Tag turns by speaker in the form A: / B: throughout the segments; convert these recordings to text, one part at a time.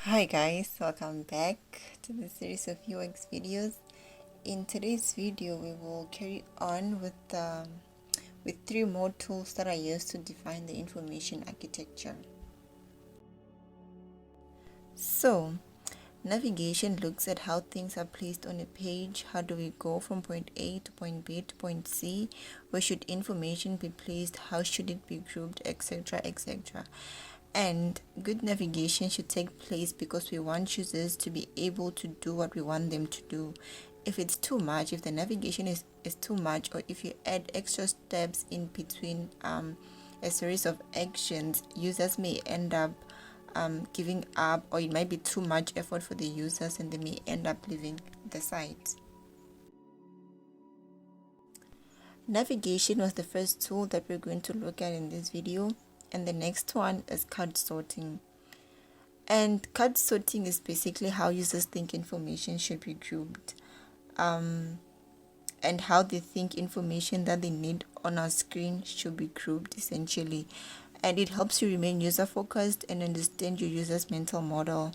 A: Hi guys, welcome back to the series of UX videos. In today's video, we will carry on with three more tools that are used to define the information architecture. So, navigation looks at how things are placed on a page. How do we go from point A to point B to point C? Where should information be placed? How should it be grouped, etc., etc. And good navigation should take place because we want users to be able to do what we want them to do. If it's too much, if the navigation is too much, or if you add extra steps in between a series of actions, users may end up giving up, or it might be too much effort for the users and they may end up leaving the site. Navigation was the first tool that we're going to look at in this video, and the next one is card sorting. And card sorting is basically how users think information should be grouped, and how they think information that they need on our screen should be grouped essentially. And it helps you remain user focused and understand your user's mental model.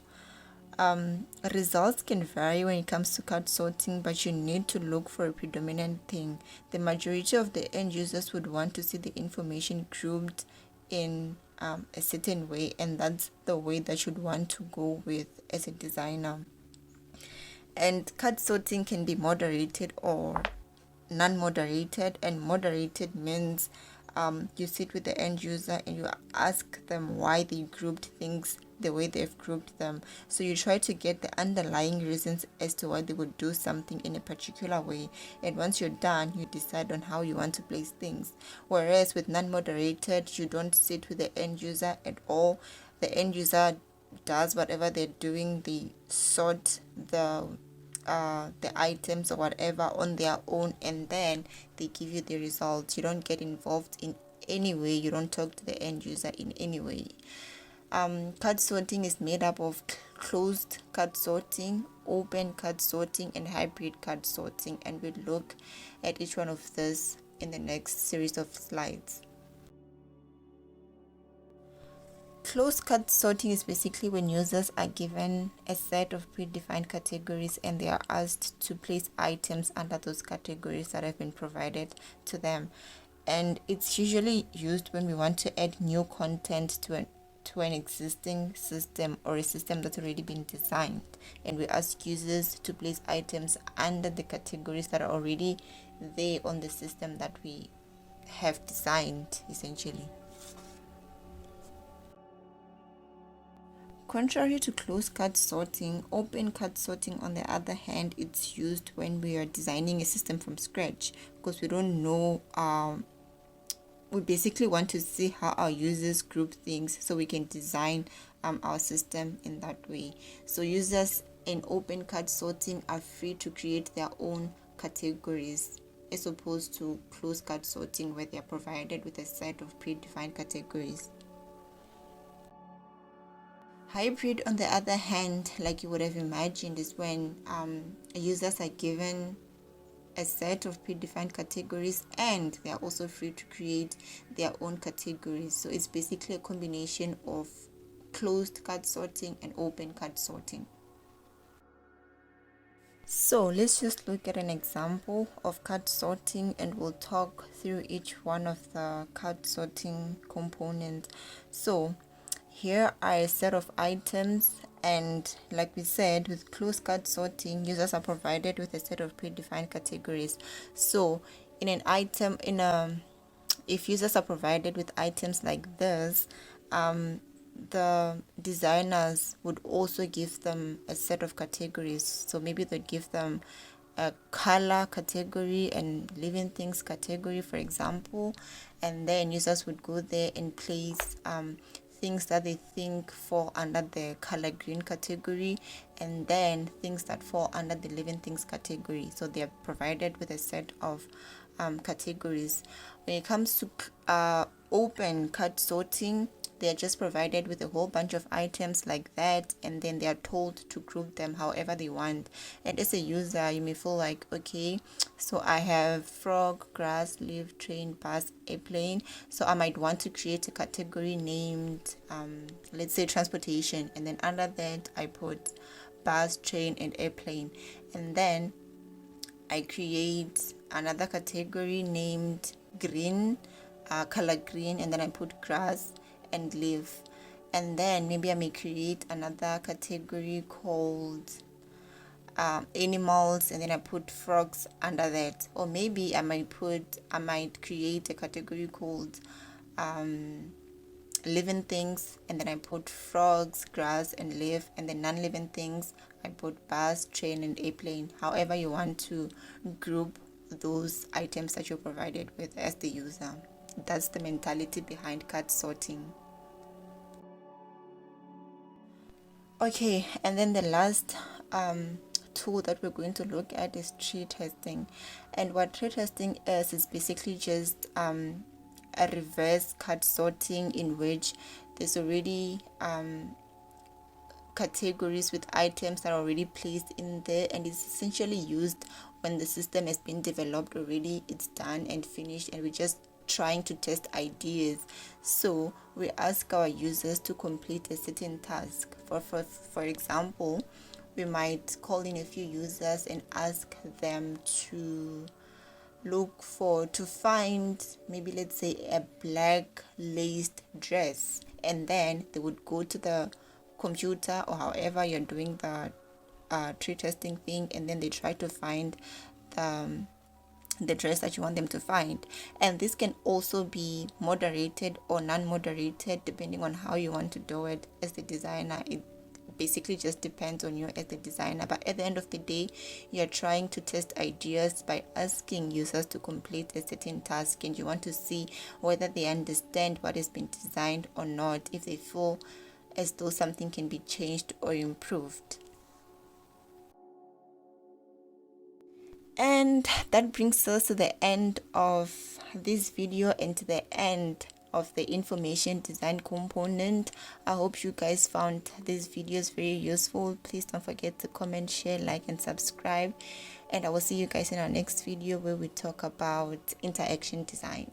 A: Results can vary when it comes to card sorting, but you need to look for a predominant thing. The majority of the end users would want to see the information grouped in a certain way, and that's the way that you'd want to go with as a designer. And card sorting can be moderated or non-moderated, and moderated means you sit with the end user and you ask them why they grouped things the way they've grouped them. So you try to get the underlying reasons as to why they would do something in a particular way, and once you're done, you decide on how you want to place things. Whereas with non-moderated, you don't sit with the end user at all. The end user does whatever they're doing. They sort the items or whatever on their own, and then they give you the results. You don't get involved in any way. You don't talk to the end user in any way. Card sorting is made up of closed card sorting, open card sorting, and hybrid card sorting, and we'll look at each one of these in the next series of slides. Closed card sorting is basically when users are given a set of predefined categories and they are asked to place items under those categories that have been provided to them. And it's usually used when we want to add new content to an existing system or a system that's already been designed, and we ask users to place items under the categories that are already there on the system that we have designed essentially. Contrary to closed card sorting, open card sorting, on the other hand, it's used when we are designing a system from scratch, because we don't know, we basically want to see how our users group things so we can design our system in that way. So users in open card sorting are free to create their own categories, as opposed to closed card sorting where they are provided with a set of predefined categories. Hybrid, on the other hand, like you would have imagined, is when users are given a set of predefined categories and they are also free to create their own categories. So it's basically a combination of closed card sorting and open card sorting. So let's just look at an example of card sorting and we'll talk through each one of the card sorting components. So here are a set of items, and like we said, with closed card sorting, users are provided with a set of predefined categories. So in an item, if users are provided with items like this, the designers would also give them a set of categories. So maybe they'd give them a color category and living things category, for example, and then users would go there and place things that they think fall under the color green category, and then things that fall under the living things category. So they are provided with a set of categories. When it comes to open card sorting, they're just provided with a whole bunch of items like that, and then they are told to group them however they want. And as a user, you may feel like, okay, so I have frog, grass, leaf, train, bus, airplane, so I might want to create a category named let's say transportation, and then under that I put bus, train, and airplane. And then I create another category named green, color green, and then I put grass and leaf. And then maybe I may create another category called animals, and then I put frogs under that. Or maybe I might create a category called living things, and then I put frogs, grass, and leaf. And then non-living things, I put bus, train, and airplane. However you want to group those items that you're provided with as the user. That's the mentality behind card sorting. Okay, and then the last tool that we're going to look at is tree testing. And what tree testing is basically just a reverse card sorting, in which there's already categories with items that are already placed in there, and it's essentially used when the system has been developed already, it's done and finished, and we're just trying to test ideas. So we ask our users to complete a certain task. For example, we might call in a few users and ask them to find, maybe let's say, a black laced dress, and then they would go to the computer or however you're doing the tree testing thing, and then they try to find the dress that you want them to find. And this can also be moderated or non-moderated depending on how you want to do it as the designer. It basically just depends on you as the designer, but at the end of the day, you're trying to test ideas by asking users to complete a certain task, and you want to see whether they understand what has been designed or not, if they feel as though something can be changed or improved. And that brings us to the end of this video and to the end of the information design component. I hope you guys found these videos very useful. Please don't forget to comment, share, like, and subscribe. And I will see you guys in our next video, where we talk about interaction design.